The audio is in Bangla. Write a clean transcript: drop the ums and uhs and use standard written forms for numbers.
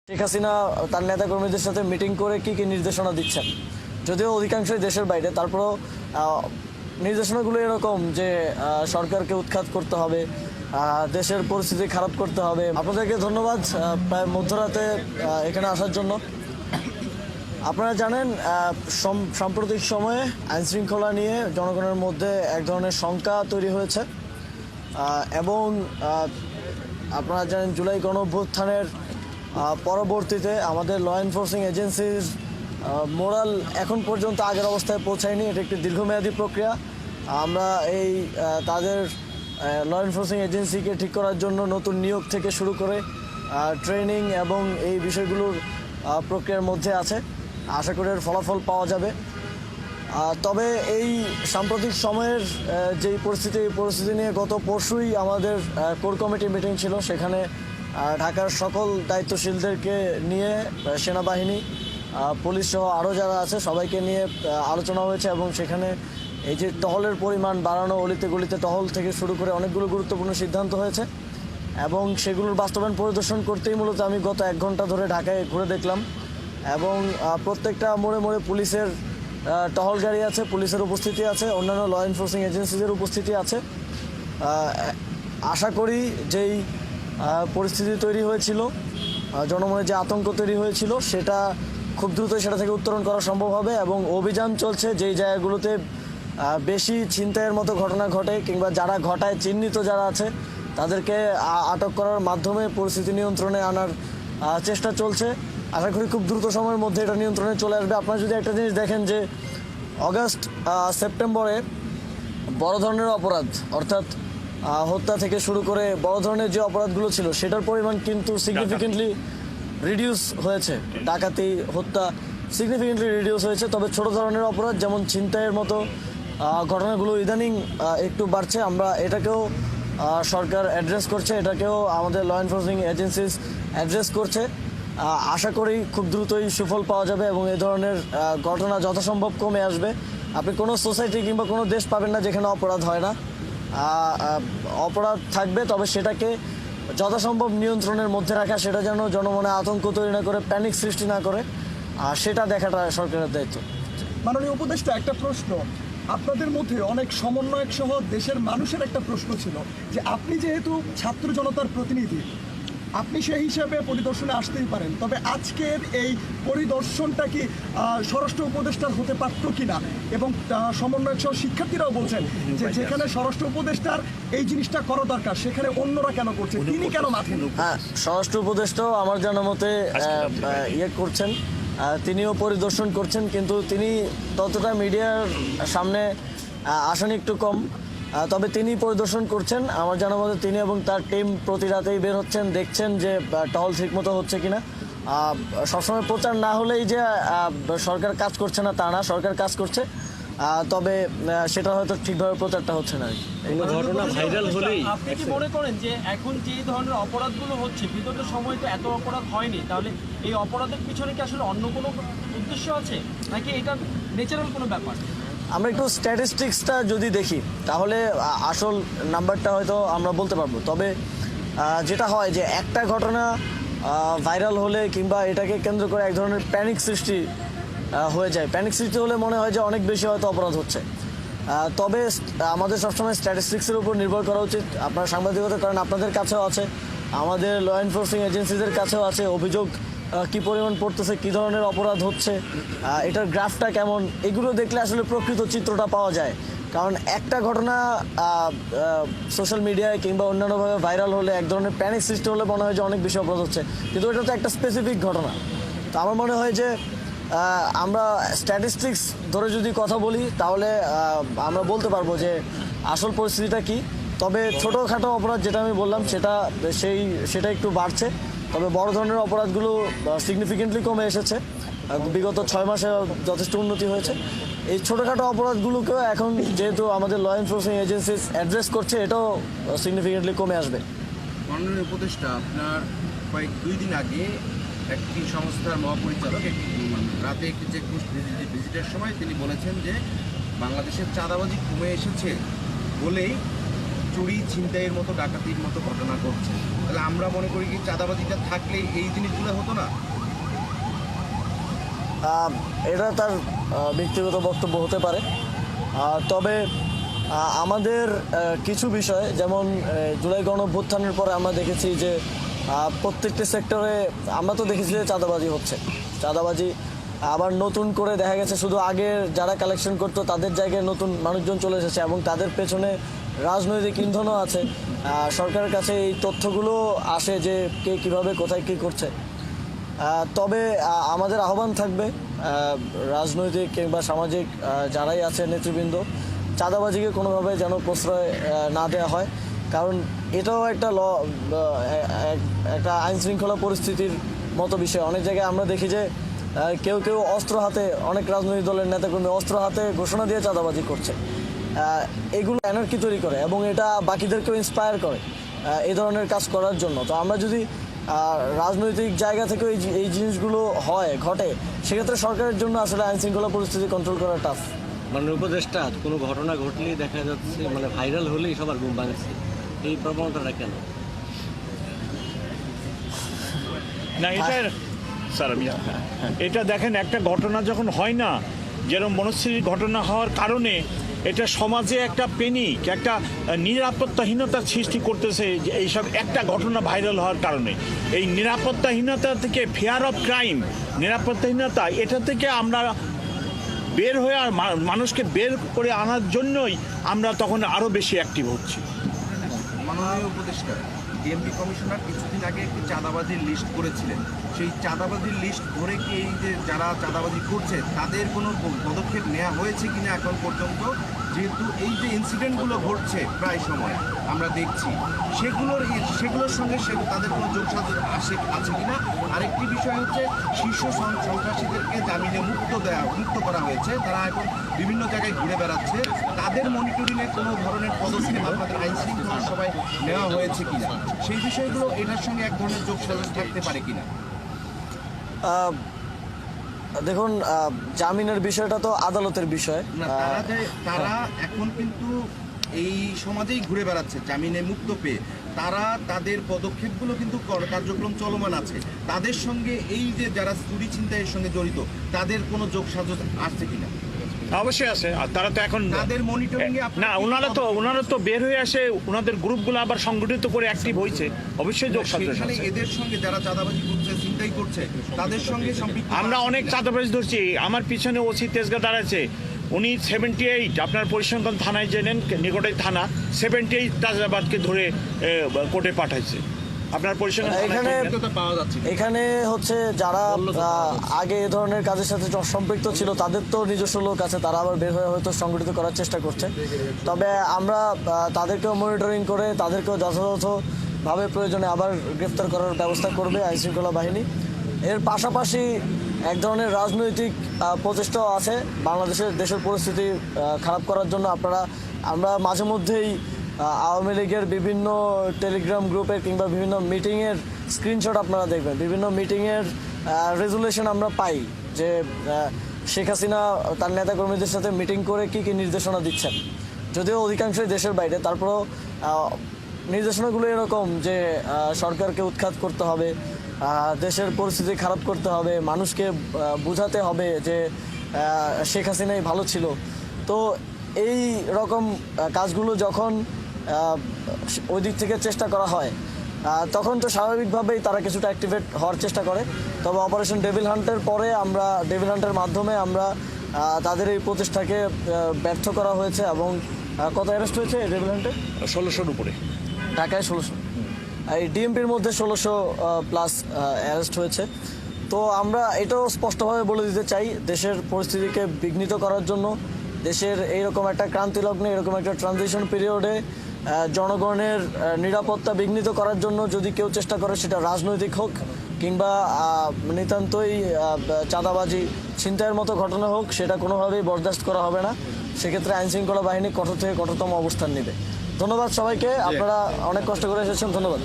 শেখ হাসিনা তার নেতাকর্মীদের সাথে মিটিং করে কি কি নির্দেশনা দিচ্ছেন, যদিও অধিকাংশই দেশের বাইরে, তারপরেও নির্দেশনাগুলো এরকম যে সরকারকে উৎখাত করতে হবে, দেশের পরিস্থিতি খারাপ করতে হবে। আপনাদেরকে ধন্যবাদ প্রায় মধ্যরাতে এখানে আসার জন্য। আপনারা জানেন সাম্প্রতিক সময়ে আইনশৃঙ্খলা নিয়ে জনগণের মধ্যে এক ধরনের শঙ্কা তৈরি হয়েছে এবং আপনারা জানেন জুলাই গণঅভ্যুত্থানের পরবর্তীতে আমাদের ল এনফোর্সিং এজেন্সির মোরাল এখন পর্যন্ত আগের অবস্থায় পৌঁছায়নি। এটা একটি দীর্ঘমেয়াদী প্রক্রিয়া। আমরা এই তাদের ল এনফোর্সিং এজেন্সিকে ঠিক করার জন্য নতুন নিয়োগ থেকে শুরু করে ট্রেনিং এবং এই বিষয়গুলোর প্রক্রিয়ার মধ্যে আছে। আশা করি এর ফলাফল পাওয়া যাবে। তবে এই সাম্প্রতিক সময়ের যেই পরিস্থিতি নিয়ে গত পরশুই আমাদের কোর কমিটি মিটিং ছিল, সেখানে ঢাকার সকল দায়িত্বশীলদেরকে নিয়ে সেনাবাহিনী, পুলিশ সহ আরও যারা আছে সবাইকে নিয়ে আলোচনা হয়েছে এবং সেখানে এই যে টহলের পরিমাণ বাড়ানো, অলিতে গলিতে টহল থেকে শুরু করে অনেকগুলো গুরুত্বপূর্ণ সিদ্ধান্ত হয়েছে এবং সেগুলোর বাস্তবায়ন পরিদর্শন করতেই মূলত আমি গত 1 ঘন্টা ধরে ঢাকায় ঘুরে দেখলাম এবং প্রত্যেকটা মোড়ে মোড়ে পুলিশের টহল গাড়ি আছে, পুলিশের উপস্থিতি আছে, অন্যান্য ল এনফোর্সিং এজেন্সিদের উপস্থিতি আছে। আশা করি যেই পরিস্থিতি তৈরি হয়েছিল, জনমনে যে আতঙ্ক তৈরি হয়েছিল, সেটা খুব দ্রুত সেটা থেকে উত্তরণ করা সম্ভব হবে এবং অভিযান চলছে যেই জায়গাগুলোতে বেশি ছিনতাইয়ের মতো ঘটনা ঘটে কিংবা যারা ঘটায় চিহ্নিত যারা আছে তাদেরকে আটক করার মাধ্যমে পরিস্থিতি নিয়ন্ত্রণে আনার চেষ্টা চলছে। আশা করি খুব দ্রুত সময়ের মধ্যে এটা নিয়ন্ত্রণে চলে আসবে। আপনারা যদি একটা জিনিস দেখেন যে অগাস্ট সেপ্টেম্বরে বড় ধরনের অপরাধ অর্থাৎ হত্যা থেকে শুরু করে বড় ধরনের যে অপরাধগুলো ছিল সেটার পরিমাণ কিন্তু সিগনিফিকেন্টলি রিডিউস হয়েছে। ডাকাতি, হত্যা সিগনিফিকেন্টলি রিডিউস হয়েছে। তবে ছোট ধরনের অপরাধ যেমন ছিনতাইয়ের মতো ঘটনাগুলো ইদানিং একটু বাড়ছে। আমরা এটাকেও সরকার অ্যাড্রেস করছে, এটাকেও আমাদের ল এনফোর্সিং এজেন্সিস অ্যাড্রেস করছে। আশা করি খুব দ্রুতই সুফল পাওয়া যাবে এবং এই ধরনের ঘটনা যথাসম্ভব কমে আসবে। আপনি কোনো সোসাইটি কিংবা কোনো দেশ পাবেন না যেখানে অপরাধ হয় না। অপরাধ থাকবে, তবে সেটাকে যথাসম্ভব নিয়ন্ত্রণের মধ্যে রাখা, সেটা যেন জনমনে আতঙ্ক তৈরি না করে, প্যানিক সৃষ্টি না করে, সেটা দেখাটা সরকারের দায়িত্ব। মাননীয় উপদেষ্টা, একটা প্রশ্ন। আপনাদের মধ্যে অনেক সমন্বয়ক সহ দেশের মানুষের একটা প্রশ্ন ছিল যে আপনি যেহেতু ছাত্র জনতার প্রতিনিধি, আপনি সেই হিসাবে পরিদর্শনে আসতেই পারেন, তবে আজকের এই পরিদর্শনটা কি স্বরাষ্ট্র উপদেষ্টার হতে পারত কিনা? এবং সমন্বয়ক সহ শিক্ষার্থীরাও বলছেন যে যেখানে স্বরাষ্ট্র উপদেষ্টার এই জিনিসটা করা দরকার সেখানে অন্যরা কেন করছে, তিনি কেন মাঠে? হ্যাঁ, স্বরাষ্ট্র উপদেষ্টাও আমার জানা মতে করছেন, তিনিও পরিদর্শন করছেন, কিন্তু তিনি ততটা মিডিয়ার সামনে আসেন একটু কম। তবে তিনি পরিদর্শন করছেন আমার জানা মতে। তিনি এবং তার টিম প্রতি রাতেই বের হচ্ছেন, দেখছেন যে টহল ঠিকমতো হচ্ছে কিনা। সবসময় প্রচার না হলেই যে সরকার কাজ করছে না তা না, সরকার কাজ করছে, তবে সেটা হয়তো ঠিকভাবে প্রচারটা হচ্ছে না। ঘটনা ভাইরাল হলেই আপনি কি মনে করেন যে এখন যে ধরনের অপরাধগুলো হচ্ছে, বিগত সময় তো এত অপরাধ হয়নি, তাহলে এই অপরাধের পিছনে কি আসলে অন্য কোনো উদ্দেশ্য আছে নাকি এটা ন্যাচারাল কোনো ব্যাপার? আমরা একটু স্ট্যাটিস্টিক্সটা যদি দেখি তাহলে আসল নাম্বারটা হয়তো আমরা বলতে পারবো। তবে যেটা হয় যে একটা ঘটনা ভাইরাল হলে কিংবা এটাকে কেন্দ্র করে এক ধরনের প্যানিক সৃষ্টি হয়ে যায়। প্যানিক সৃষ্টি হলে মনে হয় যে অনেক বেশি হয়তো অপরাধ হচ্ছে। তবে আমাদের সবসময় স্ট্যাটিস্টিক্সের উপর নির্ভর করা উচিত। আপনারা সাংবাদিকতা করেন, আপনাদের কাছেও আছে, আমাদের ল এনফোর্সিং এজেন্সিদের কাছেও আছে অভিযোগ কী পরিমাণ পড়তেছে, কী ধরনের অপরাধ হচ্ছে, এটার গ্রাফটা কেমন, এগুলো দেখলে আসলে প্রকৃত চিত্রটা পাওয়া যায়। কারণ একটা ঘটনা সোশ্যাল মিডিয়ায় কিংবা অন্যান্যভাবে ভাইরাল হলে এক ধরনের প্যানিক সৃষ্টি হলে মনে হয় যে অনেক বেশি অপরাধ হচ্ছে, কিন্তু এটা তো একটা স্পেসিফিক ঘটনা। তো আমার মনে হয় যে আমরা স্ট্যাটিস্টিক্স ধরে যদি কথা বলি তাহলে আমরা বলতে পারবো যে আসল পরিস্থিতিটা কী। তবে ছোটোখাটো অপরাধ যেটা আমি বললাম সেটা একটু বাড়ছে, তবে বড় ধরনের অপরাধগুলো সিগনিফিকেন্টলি কমে এসেছে। বিগত 6 মাসে যথেষ্ট উন্নতি হয়েছে। এই ছোটোখাটো অপরাধগুলোকেও এখন যেহেতু আমাদের ল এনফোর্সিং এজেন্সিস অ্যাড্রেস করছে, এটাও সিগনিফিকেন্টলি কমে আসবে। মাননীয় উপদেষ্টা, আপনার 2 দিন আগে একটি সংস্থার মহাপরিচালক রাতে একটি চেকপোস্ট ভিজিটের সময় তিনি বলেছেন যে বাংলাদেশের চাঁদাবাজি কমে এসেছে বলেই চুরি ছিনতাইয়ের মতো ডাকাতির মতো ঘটনা ঘটছে, তাহলে আমরা মনে করি কি চাঁদাবাজিটা থাকলে এই জিনিসগুলো হতো না? এটা তার ব্যক্তিগত বক্তব্য হতে পারে, তবে আমাদের কিছু বিষয় যেমন জুলাই গণঅভ্যুত্থানের পরে আমরা দেখেছি যে প্রত্যেকটি সেক্টরে আমরা তো দেখেছি যে চাঁদাবাজি হচ্ছে। চাঁদাবাজি আবার নতুন করে দেখা গেছে শুধু আগের যারা কালেকশন করতো তাদের জায়গায় নতুন মানুষজন চলে এসেছে এবং তাদের পেছনে রাজনৈতিক ইন্ধনও আছে। সরকারের কাছে এই তথ্যগুলো আসে যে কে কীভাবে কোথায় কী করছে। তবে আমাদের আহ্বান থাকবে রাজনৈতিক কিংবা সামাজিক যারাই আছে নেতৃবৃন্দ, চাঁদাবাজিকে কোনোভাবে যেন প্রশ্রয় না দেওয়া হয়, কারণ এটাও একটা একটা আইন শৃঙ্খলা পরিস্থিতির মতো বিষয়। অনেক জায়গায় আমরা দেখি যে কেউ কেউ অস্ত্র হাতে, অনেক রাজনৈতিক দলের নেতাকর্মী অস্ত্র হাতে ঘোষণা দিয়ে চাঁদাবাজি করছে। এগুলো এনার্কি তৈরি করে এবং এটা বাকিদেরকেও ইন্সপায়ার করে এই ধরনের কাজ করার জন্য। তো আমরা যদি রাজনৈতিক জায়গা থেকে এই জিনিসগুলো ঘটে, সেক্ষেত্রে সরকারের জন্য আসলে আইন শৃঙ্খলা পরিস্থিতি কন্ট্রোল করা টাফ। মানে উপদেষ্টা কোনো ঘটনা ঘটলেই দেখা যাচ্ছে মানে ভাইরাল হলেই সবার ঘুম ভাঙছে, এই প্রবণতাটা কেন? না এটা স্যার এটা দেখেন, একটা ঘটনা যখন হয় না, যেরকম মনস্বিনীর ঘটনা হওয়ার কারণে এটা সমাজে একটা পেনিক, একটা নিরাপত্তাহীনতার সৃষ্টি করতেছে। যে এইসব একটা ঘটনা ভাইরাল হওয়ার কারণে এই নিরাপত্তাহীনতা থেকে, ফিয়ার অফ ক্রাইম, নিরাপত্তাহীনতা, এটা থেকে আমরা বের হয়ে আর মানুষকে বের করে আনার জন্যই আমরা তখন আরও বেশি অ্যাক্টিভ হচ্ছি। মাননীয় উপদেষ্টা, ডিএমপি কমিশনার কিছুদিন আগে একটি চাঁদাবাজির লিস্ট করেছিলেন। সেই চাঁদাবাজির লিস্ট ধরে কি এই যে যারা চাঁদাবাজি করছে তাদের কোনো পদক্ষেপ নেওয়া হয়েছে কিনা এখন পর্যন্ত? যেহেতু এই যে ইনসিডেন্টগুলো ঘটছে প্রায় সময় আমরা দেখছি, সেগুলোর সঙ্গে তাদের কোনো যোগসাজশ আছে কিনা? আরেকটি বিষয় হচ্ছে শীর্ষ সন্ত্রাসীদেরকে জামিনে মুক্ত করা হয়েছে, তারা এখন বিভিন্ন জায়গায় ঘুরে বেড়াচ্ছে। তাদের মনিটরিংয়ে কোনো ধরনের পদক্ষেপ আপনাদের আইন শৃঙ্খলা সবাই নেওয়া হয়েছে কিনা? সেই বিষয়গুলো এটার সঙ্গে এক ধরনের যোগসাজশ থাকতে পারে কিনা? দেখুন, জামিনের বিষয়টা তো আদালতের বিষয়। তারা এখন কিন্তু এই সমাজেই ঘুরে বেড়াচ্ছে জামিনে মুক্ত পেয়ে, তারা তাদের পদক্ষেপগুলো কিন্তু কার্যক্রম চলমান আছে। তাদের সঙ্গে এই যে যারা চুরি ছিনতাইয়ের সঙ্গে জড়িত তাদের কোনো যোগসাজশ আসছে কিনা? অবশ্যই আছে। আর তারা তো এখন তাদের মনিটরিং এ না, ওনারা তো বের হয়ে আসে, ওনাদের গ্রুপগুলো আবার সংগঠিত করে অ্যাক্টিভ হয়েছে, অবশ্যই যোগসাজশ সেখানে আছে। এদের সঙ্গে যারা চাঁদাবাজি করছে, ছিনতাই করছে, তাদের সঙ্গে সম্পৃক্ত আমরা অনেক চাঁদাবাজ ধরছি। আমার পিছনে ওসি তেজগা দাঁড়াচ্ছে, উনি 78 আপনার পরিসংখ্যান থানায় জেনেন, নিকটের থানা 78 চাঁদাবাজকে ধরে কোর্টে পাঠাইছে। আপনার এখানে হচ্ছে যারা আগে এ ধরনের কাজের সাথে সম্পৃক্ত ছিল তাদের তো নিজস্ব লোক আছে, তারা আবার বের হয়ে হয়তো সংগঠিত করার চেষ্টা করছে। তবে আমরা তাদেরকেও মনিটরিং করে তাদেরকেও যথাযথভাবে প্রয়োজনে আবার গ্রেফতার করার ব্যবস্থা করবে আইনশৃঙ্খলা বাহিনী। এর পাশাপাশি এক ধরনের রাজনৈতিক প্রচেষ্টাও আছে বাংলাদেশের দেশের পরিস্থিতি খারাপ করার জন্য। আমরা মাঝে মধ্যেই আওয়ামী লীগের বিভিন্ন টেলিগ্রাম গ্রুপের কিংবা বিভিন্ন মিটিংয়ের স্ক্রিনশট আপনারা দেখবেন, বিভিন্ন মিটিংয়ের রেজুলেশন আমরা পাই যে শেখ হাসিনা তার নেতাকর্মীদের সাথে মিটিং করে কী কী নির্দেশনা দিচ্ছেন। যদিও অধিকাংশই দেশের বাইরে, তারপরেও নির্দেশনাগুলো এরকম যে সরকারকে উৎখাত করতে হবে, দেশের পরিস্থিতি খারাপ করতে হবে, মানুষকে বোঝাতে হবে যে শেখ হাসিনাই ভালো ছিল। তো এই রকম কাজগুলো যখন ওই দিক থেকে চেষ্টা করা হয় তখন তো স্বাভাবিকভাবেই তারা কিছুটা অ্যাক্টিভেট হওয়ার চেষ্টা করে। তবে অপারেশন ডেভিল হান্টের পরে ডেভিল হান্টের মাধ্যমে আমরা তাদের এই প্রচেষ্টাকে ব্যর্থ করা হয়েছে এবং কত অ্যারেস্ট হয়েছে ডেভিল হান্টে? 1600-র উপরে, ঢাকায় 1600, এই ডিএমপির মধ্যে 1600 প্লাস অ্যারেস্ট হয়েছে। তো আমরা এটাও স্পষ্টভাবে বলে দিতে চাই, দেশের পরিস্থিতিকে বিঘ্নিত করার জন্য, দেশের এইরকম একটা ক্রান্তিলগ্নে, এরকম একটা ট্রানজিশন পিরিয়ডে জনগণের নিরাপত্তা বিঘ্নিত করার জন্য যদি কেউ চেষ্টা করে, সেটা রাজনৈতিক হোক কিংবা নিতান্তই চাঁদাবাজি ছিনতাইয়ের মতো ঘটনা হোক, সেটা কোনোভাবেই বরদাস্ত করা হবে না। সেক্ষেত্রে আইনশৃঙ্খলা বাহিনী কঠোর থেকে কঠোরতম অবস্থান নেবে। ধন্যবাদ সবাইকে, আপনারা অনেক কষ্ট করে এসেছেন, ধন্যবাদ।